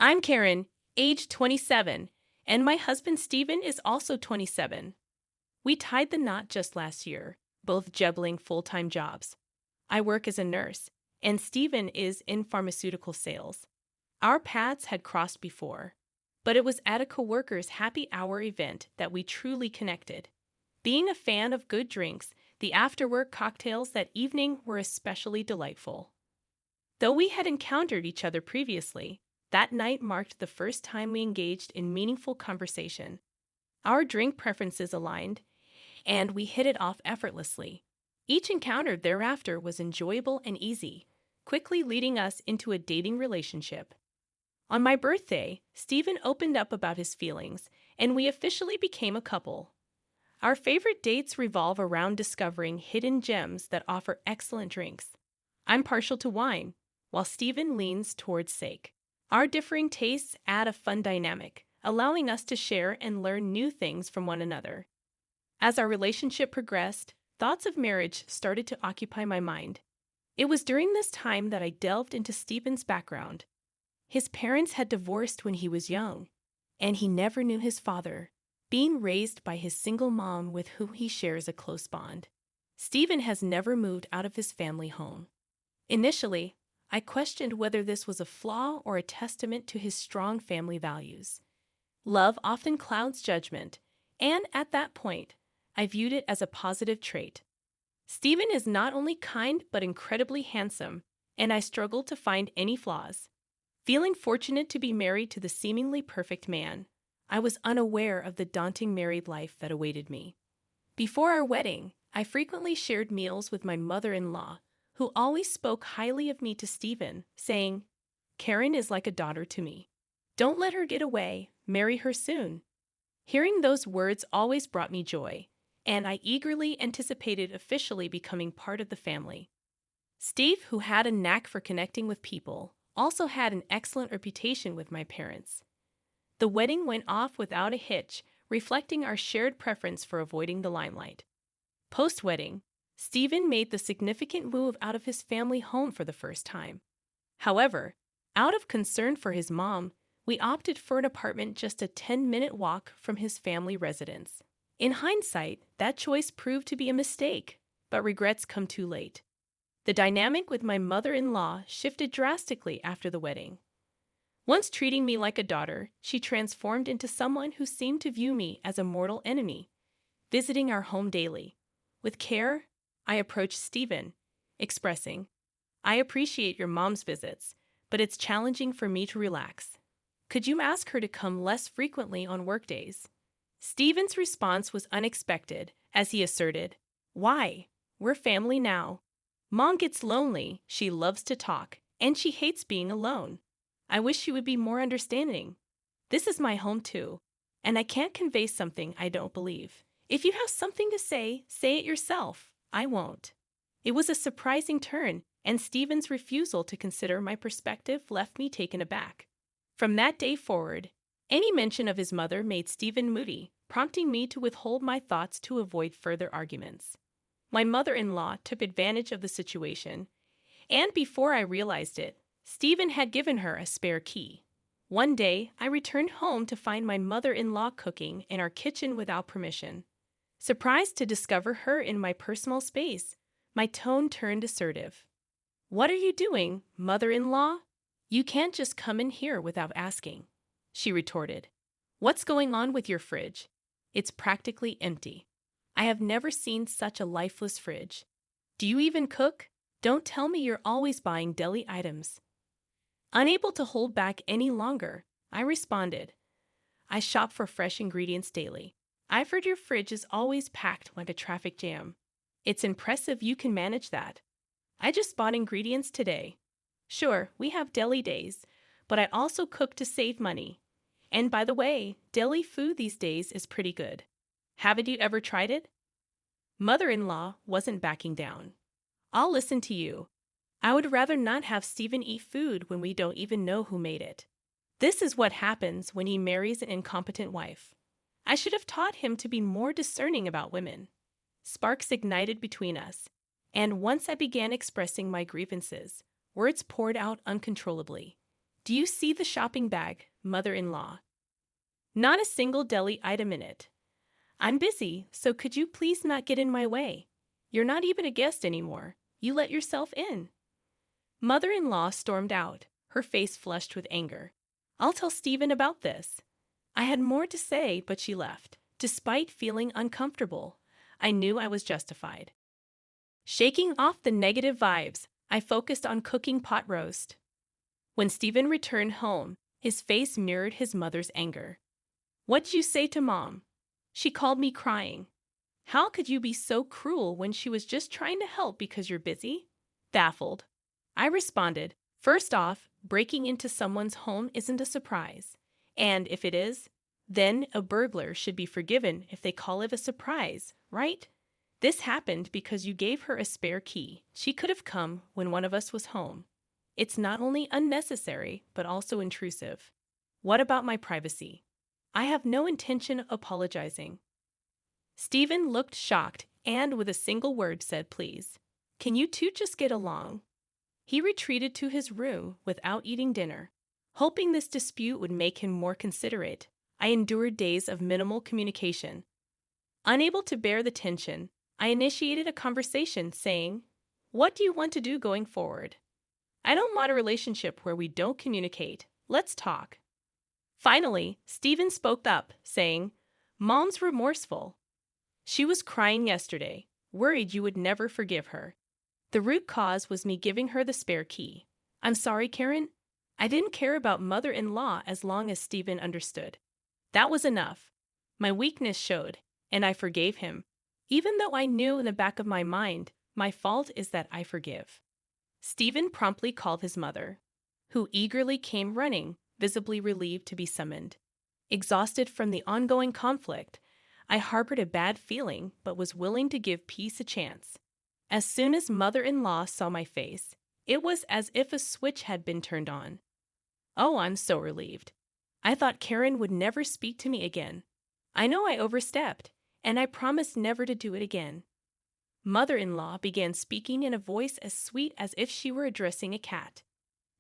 I'm Karen, age 27, and my husband Steven is also 27. We tied the knot just last year, both juggling full-time jobs. I work as a nurse, and Steven is in pharmaceutical sales. Our paths had crossed before, but it was at a coworker's happy hour event that we truly connected. Being a fan of good drinks, the afterwork cocktails that evening were especially delightful. Though we had encountered each other previously, that night marked the first time we engaged in meaningful conversation. Our drink preferences aligned, and we hit it off effortlessly. Each encounter thereafter was enjoyable and easy, quickly leading us into a dating relationship. On my birthday, Stephen opened up about his feelings, and we officially became a couple. Our favorite dates revolve around discovering hidden gems that offer excellent drinks. I'm partial to wine, while Stephen leans towards sake. Our differing tastes add a fun dynamic, allowing us to share and learn new things from one another. As our relationship progressed, thoughts of marriage started to occupy my mind. It was during this time that I delved into Stephen's background. His parents had divorced when he was young, and he never knew his father, being raised by his single mom with whom he shares a close bond. Stephen has never moved out of his family home. Initially, I questioned whether this was a flaw or a testament to his strong family values. Love often clouds judgment, and at that point, I viewed it as a positive trait. Stephen is not only kind but incredibly handsome, and I struggled to find any flaws. Feeling fortunate to be married to the seemingly perfect man, I was unaware of the daunting married life that awaited me. Before our wedding, I frequently shared meals with my mother-in-law, who always spoke highly of me to Stephen, saying, "Karen is like a daughter to me. Don't let her get away, marry her soon." Hearing those words always brought me joy, and I eagerly anticipated officially becoming part of the family. Steve, who had a knack for connecting with people, also had an excellent reputation with my parents. The wedding went off without a hitch, reflecting our shared preference for avoiding the limelight. Post-wedding, Stephen made the significant move out of his family home for the first time. However, out of concern for his mom, we opted for an apartment just a 10-minute walk from his family residence. In hindsight, that choice proved to be a mistake, but regrets come too late. The dynamic with my mother-in-law shifted drastically after the wedding. Once treating me like a daughter, she transformed into someone who seemed to view me as a mortal enemy, visiting our home daily. With care, I approached Stephen, expressing, "I appreciate your mom's visits, but it's challenging for me to relax. Could you ask her to come less frequently on workdays?" Stephen's response was unexpected as he asserted, "Why? We're family now. Mom gets lonely, she loves to talk, and she hates being alone. I wish she would be more understanding. This is my home too, and I can't convey something I don't believe. If you have something to say it yourself. I won't." It was a surprising turn, and Stephen's refusal to consider my perspective left me taken aback. From that day forward, any mention of his mother made Stephen moody, prompting me to withhold my thoughts to avoid further arguments. My mother-in-law took advantage of the situation, and before I realized it, Stephen had given her a spare key. One day, I returned home to find my mother-in-law cooking in our kitchen without permission. Surprised to discover her in my personal space, my tone turned assertive. "What are you doing, mother-in-law? You can't just come in here without asking," she retorted. "What's going on with your fridge? It's practically empty. I have never seen such a lifeless fridge. Do you even cook? Don't tell me you're always buying deli items." Unable to hold back any longer, I responded, "I shop for fresh ingredients daily. I've heard your fridge is always packed like a traffic jam. It's impressive you can manage that. I just bought ingredients today. Sure, we have deli days, but I also cook to save money. And by the way, deli food these days is pretty good. Haven't you ever tried it?" Mother-in-law wasn't backing down. "I'll listen to you. I would rather not have Stephen eat food when we don't even know who made it. This is what happens when he marries an incompetent wife. I should have taught him to be more discerning about women." Sparks ignited between us, and once I began expressing my grievances, words poured out uncontrollably. Do you see the shopping bag, mother-in-law? Not a single deli item in it. I'm busy, so could you please not get in my way? You're not even a guest anymore. You let yourself in. Mother-in-law stormed out, her face flushed with anger. I'll tell Stephen about this. I had more to say, but she left. Despite feeling uncomfortable, I knew I was justified. Shaking off the negative vibes, I focused on cooking pot roast. When Stephen returned home, his face mirrored his mother's anger. What'd you say to Mom? She called me crying. How could you be so cruel when she was just trying to help because you're busy? Baffled, I responded, first off, breaking into someone's home isn't a surprise. And if it is, then a burglar should be forgiven if they call it a surprise, right? This happened because you gave her a spare key. She could have come when one of us was home. It's not only unnecessary, but also intrusive. What about my privacy? I have no intention of apologizing. Stephen looked shocked and with a single word said, please. Can you two just get along? He retreated to his room without eating dinner. Hoping this dispute would make him more considerate, I endured days of minimal communication. Unable to bear the tension, I initiated a conversation saying, what do you want to do going forward? I don't want a relationship where we don't communicate. Let's talk. Finally, Stephen spoke up, saying, Mom's remorseful. She was crying yesterday, worried you would never forgive her. The root cause was me giving her the spare key. I'm sorry, Karen. I didn't care about mother-in-law as long as Stephen understood. That was enough. My weakness showed, and I forgave him, even though I knew in the back of my mind, my fault is that I forgive. Stephen promptly called his mother, who eagerly came running, visibly relieved to be summoned. Exhausted from the ongoing conflict, I harbored a bad feeling but was willing to give peace a chance. As soon as mother-in-law saw my face, it was as if a switch had been turned on. Oh, I'm so relieved. I thought Karen would never speak to me again. I know I overstepped, and I promised never to do it again. Mother-in-law began speaking in a voice as sweet as if she were addressing a cat.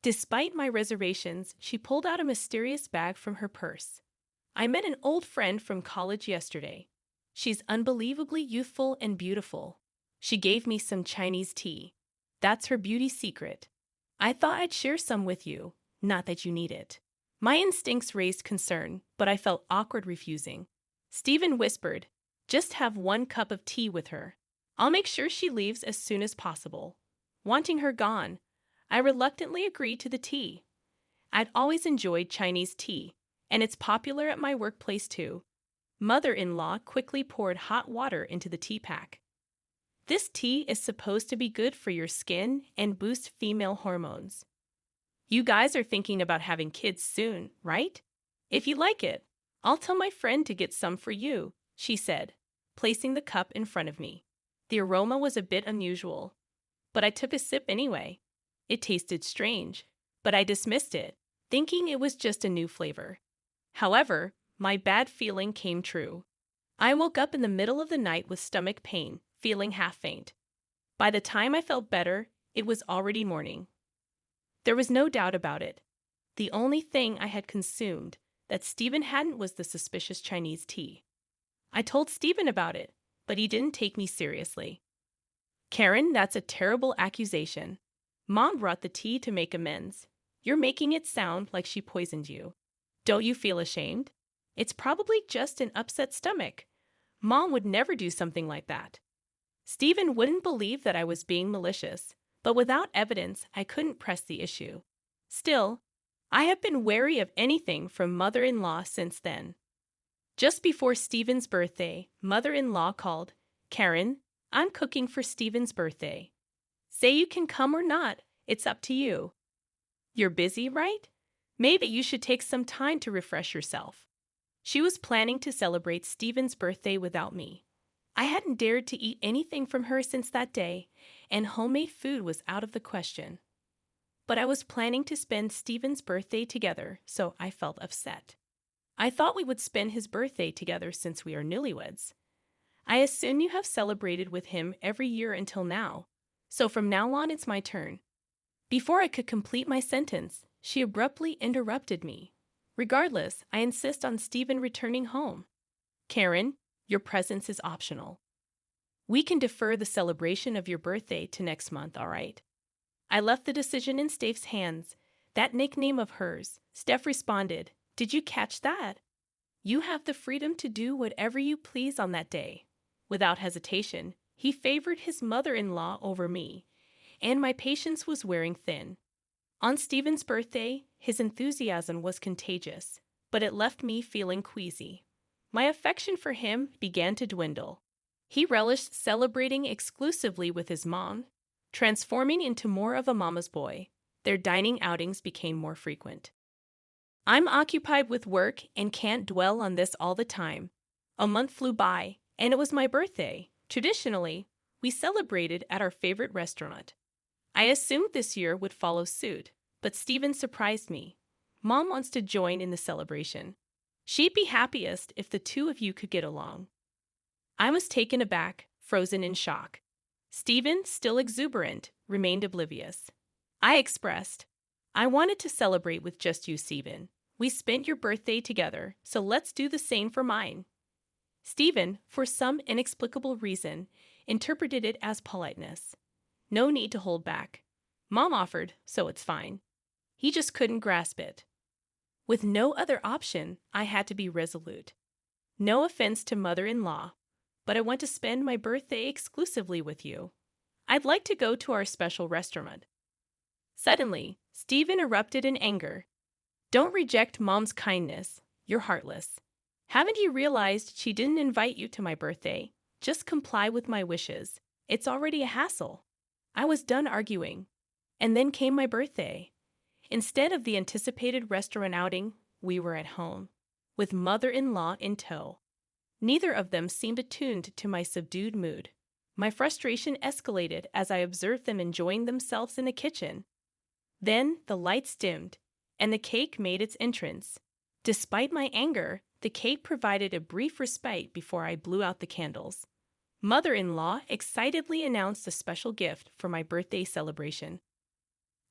Despite my reservations, she pulled out a mysterious bag from her purse. I met an old friend from college yesterday. She's unbelievably youthful and beautiful. She gave me some Chinese tea. That's her beauty secret. I thought I'd share some with you, not that you need it. My instincts raised concern, but I felt awkward refusing. Stephen whispered, just have 1 cup of tea with her. I'll make sure she leaves as soon as possible. Wanting her gone, I reluctantly agreed to the tea. I'd always enjoyed Chinese tea, and it's popular at my workplace too. Mother-in-law quickly poured hot water into the tea pack. This tea is supposed to be good for your skin and boost female hormones. You guys are thinking about having kids soon, right? If you like it, I'll tell my friend to get some for you, she said, placing the cup in front of me. The aroma was a bit unusual, but I took a sip anyway. It tasted strange, but I dismissed it, thinking it was just a new flavor. However, my bad feeling came true. I woke up in the middle of the night with stomach pain, feeling half faint. By the time I felt better, it was already morning. There was no doubt about it. The only thing I had consumed that Stephen hadn't was the suspicious Chinese tea. I told Stephen about it, but he didn't take me seriously. Karen, that's a terrible accusation. Mom brought the tea to make amends. You're making it sound like she poisoned you. Don't you feel ashamed? It's probably just an upset stomach. Mom would never do something like that. Stephen wouldn't believe that I was being malicious, but without evidence, I couldn't press the issue. Still, I have been wary of anything from mother-in-law since then. Just before Stephen's birthday, mother-in-law called, Karen, I'm cooking for Stephen's birthday. Say you can come or not, it's up to you. You're busy, right? Maybe you should take some time to refresh yourself. She was planning to celebrate Stephen's birthday without me. I hadn't dared to eat anything from her since that day, and homemade food was out of the question. But I was planning to spend Stephen's birthday together, so I felt upset. I thought we would spend his birthday together since we are newlyweds. I assume you have celebrated with him every year until now, so from now on it's my turn. Before I could complete my sentence, She abruptly interrupted me. Regardless, I insist on Stephen returning home. Karen, your presence is optional. We can defer the celebration of your birthday to next month, all right? I left the decision in Steph's hands. That nickname of hers. Steph responded, "Did you catch that? You have the freedom to do whatever you please on that day." Without hesitation, he favored his mother-in-law over me, and my patience was wearing thin. On Stephen's birthday, his enthusiasm was contagious, but it left me feeling queasy. My affection for him began to dwindle. He relished celebrating exclusively with his mom, transforming into more of a mama's boy. Their dining outings became more frequent. I'm occupied with work and can't dwell on this all the time. A month flew by, and it was my birthday. Traditionally, we celebrated at our favorite restaurant. I assumed this year would follow suit, but Stephen surprised me. Mom wants to join in the celebration. She'd be happiest if the two of you could get along. I was taken aback, frozen in shock. Stephen, still exuberant, remained oblivious. I expressed, "I wanted to celebrate with just you, Stephen. We spent your birthday together, so let's do the same for mine." Stephen, for some inexplicable reason, interpreted it as politeness. No need to hold back. Mom offered, so it's fine. He just couldn't grasp it. With no other option, I had to be resolute. No offense to mother-in-law, but I want to spend my birthday exclusively with you. I'd like to go to our special restaurant. Suddenly, Stephen erupted in anger. "Don't reject Mom's kindness. You're heartless. Haven't you realized she didn't invite you to my birthday? Just comply with my wishes. It's already a hassle." I was done arguing. And then came my birthday. Instead of the anticipated restaurant outing, we were at home, with mother-in-law in tow. Neither of them seemed attuned to my subdued mood. My frustration escalated as I observed them enjoying themselves in the kitchen. Then the lights dimmed, and the cake made its entrance. Despite my anger, the cake provided a brief respite before I blew out the candles. Mother-in-law excitedly announced a special gift for my birthday celebration.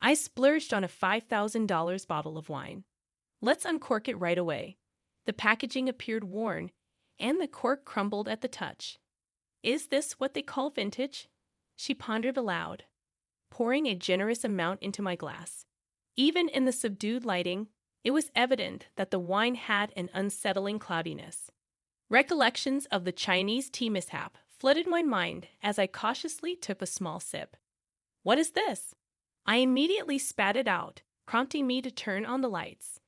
I splurged on a $5,000 bottle of wine. "Let's uncork it right away." The packaging appeared worn, and the cork crumbled at the touch. "Is this what they call vintage?" She pondered aloud, pouring a generous amount into my glass. Even in the subdued lighting, it was evident that the wine had an unsettling cloudiness. Recollections of the Chinese tea mishap flooded my mind as I cautiously took a small sip. "What is this?" I immediately spat it out, prompting me to turn on the lights.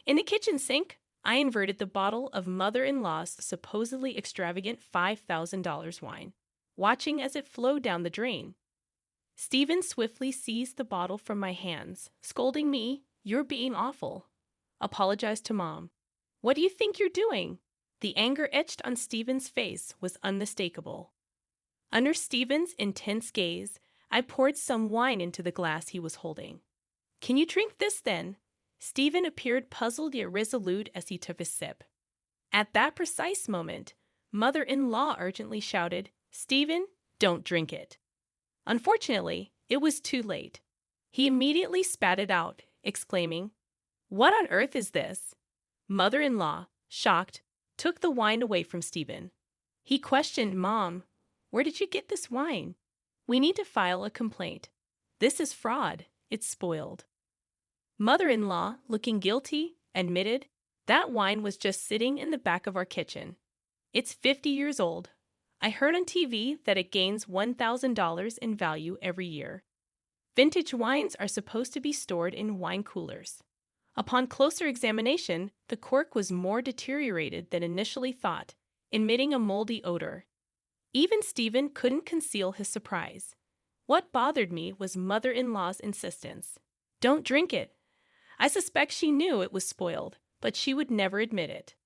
In the kitchen sink, I inverted the bottle of mother-in-law's supposedly extravagant $5,000 wine, watching as it flowed down the drain. Stephen swiftly seized the bottle from my hands, scolding me, "You're being awful." Apologized to Mom. "What do you think you're doing?" The anger etched on Stephen's face was unmistakable. Under Stephen's intense gaze, I poured some wine into the glass he was holding. "Can you drink this then?" Stephen appeared puzzled yet resolute as he took a sip. At that precise moment, mother-in-law urgently shouted, "Stephen, don't drink it." Unfortunately, it was too late. He immediately spat it out, exclaiming, "What on earth is this?" Mother-in-law, shocked, took the wine away from Stephen. He questioned Mom, "Where did you get this wine? We need to file a complaint. This is fraud. It's spoiled." Mother-in-law, looking guilty, admitted, "That wine was just sitting in the back of our kitchen. It's 50 years old. I heard on TV that it gains $1,000 in value every year. Vintage wines are supposed to be stored in wine coolers." Upon closer examination, the cork was more deteriorated than initially thought, emitting a moldy odor. Even Stephen couldn't conceal his surprise. What bothered me was mother-in-law's insistence. "Don't drink it." I suspect she knew it was spoiled, but she would never admit it.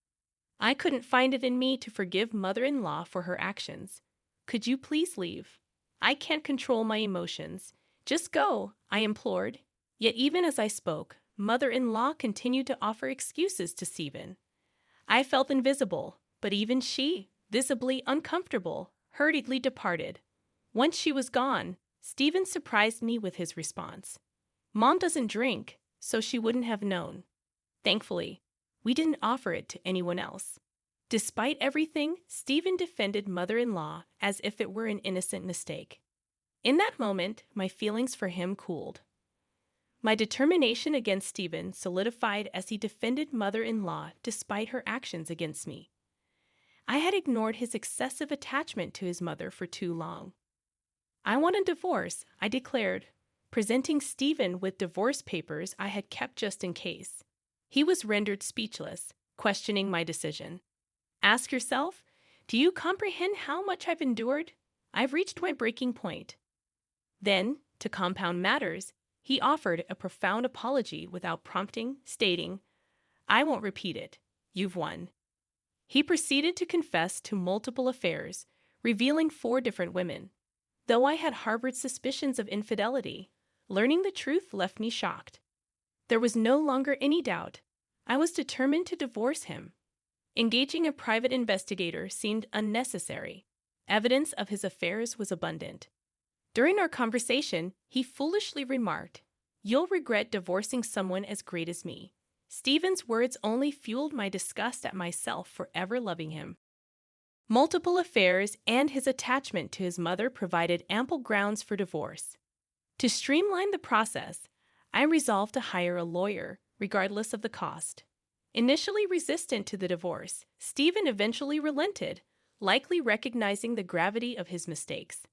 I couldn't find it in me to forgive mother-in-law for her actions. "Could you please leave? I can't control my emotions. Just go," I implored. Yet even as I spoke, mother-in-law continued to offer excuses to Stephen. I felt invisible, but even she, visibly uncomfortable, hurriedly departed. Once she was gone, Stephen surprised me with his response. "Mom doesn't drink, so she wouldn't have known. Thankfully, we didn't offer it to anyone else. Despite everything, Stephen defended mother-in-law as if it were an innocent mistake. In that moment, my feelings for him cooled. My determination against Stephen solidified as he defended mother-in-law despite her actions against me. I had ignored his excessive attachment to his mother for too long. I want a divorce, I declared, presenting Stephen with divorce papers I had kept just in case. He was rendered speechless, questioning my decision. Ask yourself, do you comprehend how much I've endured? I've reached my breaking point. Then, to compound matters, he offered a profound apology without prompting, stating, "I won't repeat it. You've won." He proceeded to confess to multiple affairs, revealing 4 different women. Though I had harbored suspicions of infidelity, learning the truth left me shocked. There was no longer any doubt. I was determined to divorce him. Engaging a private investigator seemed unnecessary. Evidence of his affairs was abundant. During our conversation, he foolishly remarked, "You'll regret divorcing someone as great as me." Stephen's words only fueled my disgust at myself for ever loving him. Multiple affairs and his attachment to his mother provided ample grounds for divorce. To streamline the process, I resolved to hire a lawyer, regardless of the cost. Initially resistant to the divorce, Stephen eventually relented, likely recognizing the gravity of his mistakes.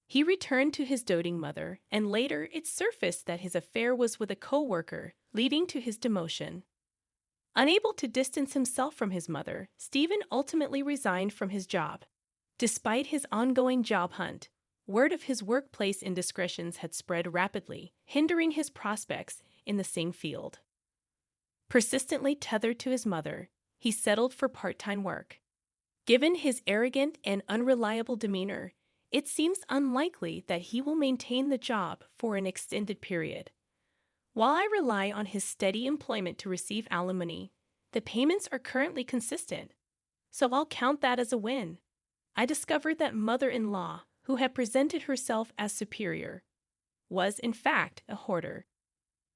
He returned to his doting mother, and later it surfaced that his affair was with a coworker, leading to his demotion. Unable to distance himself from his mother, Stephen ultimately resigned from his job. Despite his ongoing job hunt, word of his workplace indiscretions had spread rapidly, hindering his prospects in the same field. Persistently tethered to his mother, he settled for part-time work. Given his arrogant and unreliable demeanor, it seems unlikely that he will maintain the job for an extended period. While I rely on his steady employment to receive alimony, the payments are currently consistent, so I'll count that as a win. I discovered that mother-in-law, who had presented herself as superior, was in fact a hoarder.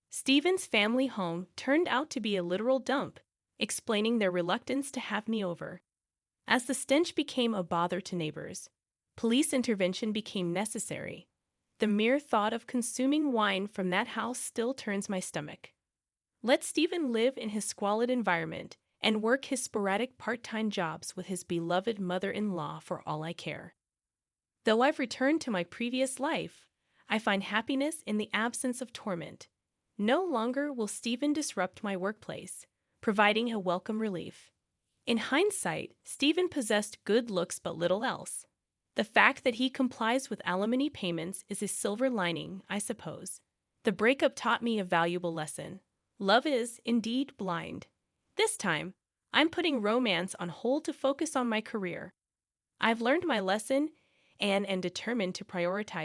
Stephen's family home turned out to be a literal dump, explaining their reluctance to have me over. As the stench became a bother to neighbors, police intervention became necessary. The mere thought of consuming wine from that house still turns my stomach. Let Stephen live in his squalid environment and work his sporadic part-time jobs with his beloved mother-in-law for all I care. Though I've returned to my previous life, I find happiness in the absence of torment. No longer will Stephen disrupt my workplace, providing a welcome relief. In hindsight, Stephen possessed good looks but little else. The fact that he complies with alimony payments is a silver lining, I suppose. The breakup taught me a valuable lesson. Love is, indeed, blind. This time, I'm putting romance on hold to focus on my career. I've learned my lesson and am determined to prioritize